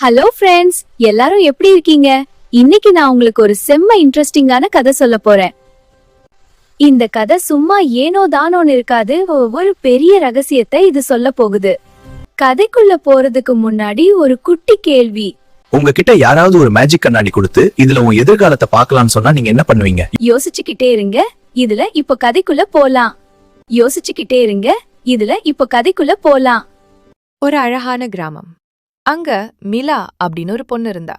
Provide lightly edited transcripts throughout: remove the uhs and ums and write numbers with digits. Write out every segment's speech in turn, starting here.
Hello friends, எல்லாரும் எப்படி இருக்கீங்க? இன்னைக்கு நான் உங்களுக்கு ஒரு செம்ம இன்ட்ரெஸ்டிங்கான கதை சொல்ல போறேன். இந்த கதை சும்மா ஏனோ தானோன்னு இருக்காது, ஒரு பெரிய ரகசியத்தை இது சொல்ல போகுது. கதைக்குள்ள போறதுக்கு முன்னாடி ஒரு குட்டி கேள்வி. உங்ககிட்ட யாராவது ஒரு மேஜிக் கண்ணாடி கொடுத்து இதுல உன் எதிர்காலத்தை பார்க்கலாம்னு சொன்னா நீங்க என்ன பண்ணுவீங்க? யோசிச்சுக்கிட்டே இருங்க, இதுல இப்போ கதைக்குள்ள போலாம். யோசிச்சுக்கிட்டே இருங்க, இதுல இப்போ கதைக்குள்ள போலாம். ஒரு அழகான கிராமம். அங்க மிலா அப்படின்னு ஒரு பொண்ணு இருந்தா.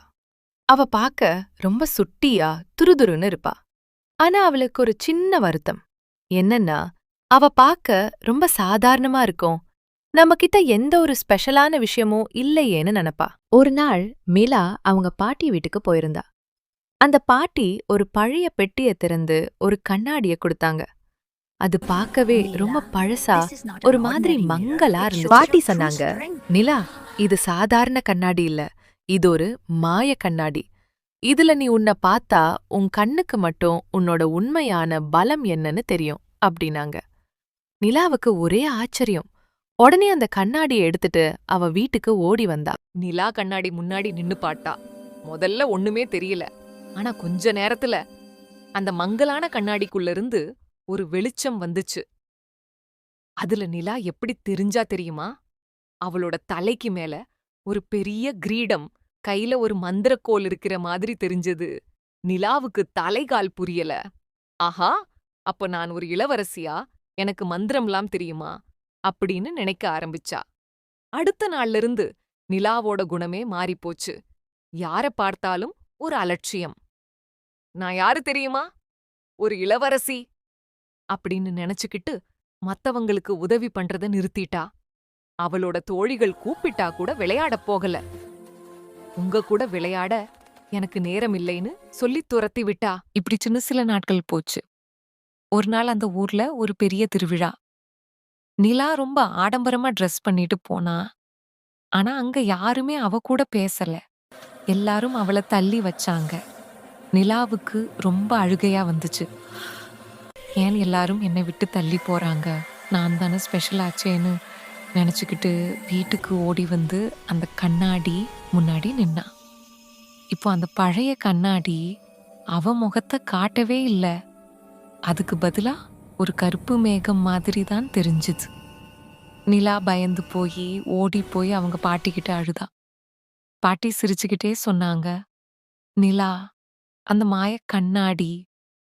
அவ பாக்க ரொம்ப சுட்டியா துருதுருன்னு இருப்பா. ஆனா அவளுக்கு ஒரு சின்ன வருத்தம். என்னன்னா, அவ பாக்க ரொம்ப சாதாரணமா இருக்கும். நம்ம கிட்ட எந்த ஒரு ஸ்பெஷலான விஷயமும் இல்லையேன்னு நினைப்பா. ஒரு நாள் மிலா அவங்க பாட்டி வீட்டுக்கு போயிருந்தா. அந்த பாட்டி ஒரு பழைய பெட்டிய திறந்து ஒரு கண்ணாடிய கொடுத்தாங்க. அது பார்க்கவே ரொம்ப பழசா ஒரு மாதிரி மங்கலா இருந்துச்சு. பாட்டி சொன்னாங்க, நிலா, இது சாதாரண கண்ணாடி இல்ல, இது ஒரு மாய கண்ணாடி. இதுல நீ உன்னை பார்த்தா உன் கண்ணுக்கு மட்டும் உன்னோட உண்மையான பலம் என்னன்னு தெரியும் அப்படின்னாங்க. நிலாவுக்கு ஒரே ஆச்சரியம். உடனே அந்த கண்ணாடியை எடுத்துட்டு அவ வீட்டுக்கு ஓடி வந்தா. நிலா கண்ணாடி முன்னாடி நின்னு பாட்டா. முதல்ல ஒண்ணுமே தெரியல. ஆனா கொஞ்ச நேரத்துல அந்த மங்கலான கண்ணாடிக்குள்ள இருந்து ஒரு வெளிச்சம் வந்துச்சு. அதுல நிலா எப்படி தெரிஞ்சா தெரியுமா? அவளோட தலைக்கு மேல ஒரு பெரிய கிரீடம், கையில ஒரு மந்திரக்கோல் இருக்கிற மாதிரி தெரிஞ்சது. நிலாவுக்கு தலைகால் புரியல. ஆஹா, அப்ப நான் ஒரு இளவரசியா? எனக்கு மந்திரம்லாம் தெரியுமா? அப்படின்னு நினைக்க ஆரம்பிச்சா. அடுத்த நாள்ல இருந்து நிலாவோட குணமே மாறிப்போச்சு. யார பார்த்தாலும் ஒரு அலட்சியம். நான் யாரு தெரியுமா? ஒரு இளவரசி அப்படின்னு நினைச்சுக்கிட்டு மத்தவங்களுக்கு உதவி பண்றத நிறுத்திட்டா. அவளோட தோழிகள் கூப்பிட்டா கூட விளையாடப் போகல. உங்க கூட விளையாட எனக்கு நேரம் இல்லைன்னு சொல்லி துரத்தி விட்டா. இப்படி சில நாட்கள் போச்சு. ஒரு நாள் அந்த ஊர்ல ஒரு பெரிய திருவிழா. நிலா ரொம்ப ஆடம்பரமா ட்ரெஸ் பண்ணிட்டு போனா. ஆனா அங்க யாருமே அவ கூட பேசல. எல்லாரும் அவளை தள்ளி வச்சாங்க. நிலாவுக்கு ரொம்ப அழுகையா வந்துச்சு. ஏன் எல்லாரும் என்னை விட்டு தள்ளி போறாங்க? நான் தானே ஸ்பெஷல் ஆச்சேன்னு நினச்சிக்கிட்டு வீட்டுக்கு ஓடி வந்து அந்த கண்ணாடி முன்னாடி நின்னா. இப்போ அந்த பழைய கண்ணாடி அவ முகத்தை காட்டவே இல்லை. அதுக்கு பதிலா ஒரு கருப்பு மேகம் மாதிரி தான் தெரிஞ்சுது. நிலா பயந்து போய் ஓடி போய் அவங்க பாட்டிக்கிட்ட அழுதா. பாட்டி சிரிச்சுக்கிட்டே சொன்னாங்க, நிலா, அந்த மாய கண்ணாடி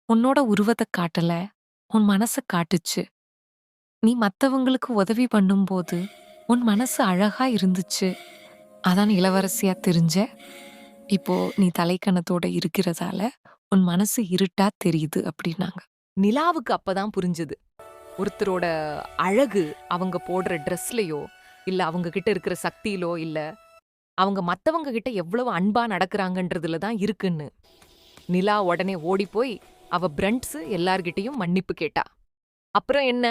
உன்னோட உருவத்தை காட்டல, உன் மனசை காட்டுச்சு. நீ மத்தவங்களுக்கு உதவி பண்ணும்போது உன் மனசு அழகா இருந்துச்சு. அதான் இளவரசியா தெரிஞ்ச. இப்போ நீ தலைக்கணத்தோட இருக்கிறதால உன் மனசு இருட்டா தெரியுது அப்படின்னாங்க. நிலாவுக்கு அப்பதான் புரிஞ்சது, ஒருத்தரோட அழகு அவங்க போடுற ட்ரெஸ்லயோ இல்ல அவங்க கிட்ட இருக்கிற சக்தியிலோ இல்ல, அவங்க மத்தவங்க கிட்ட எவ்வளவு அன்பா நடக்கிறாங்கன்றதுல தான் இருக்குன்னு. நிலா உடனே ஓடி போய் அவ பிரண்ட்ஸ் எல்லார்கிட்டயும் மன்னிப்பு கேட்டா. அப்புறம் என்ன,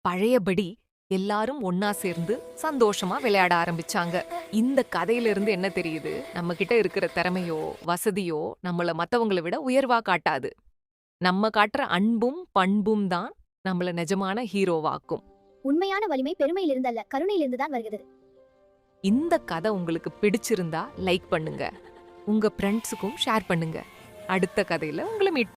பழையபடி எல்லாரும் ஒன்னா சேர்ந்து சந்தோஷமா விளையாட ஆரம்பிச்சாங்க. இந்த கதையில இருந்து என்ன தெரியுது? நம்ம கிட்ட இருக்கிற திறமையோ வசதியோ நம்மள மத்தவங்களை விட உயர்வா காட்டாது. நம்ம காட்டுற அன்பும் பண்பும் தான் நம்மள நிஜமான ஹீரோவாக்கும். உண்மையான வலிமை பெருமையிலிருந்து அல்ல, கருணையிலிருந்து தான் வருகிறது. இந்த கதை உங்களுக்கு பிடிச்சிருந்தா லைக் பண்ணுங்க, உங்க ஃப்ரெண்ட்ஸுக்கும் ஷேர் பண்ணுங்க. அடுத்த கதையில உங்களை மீட்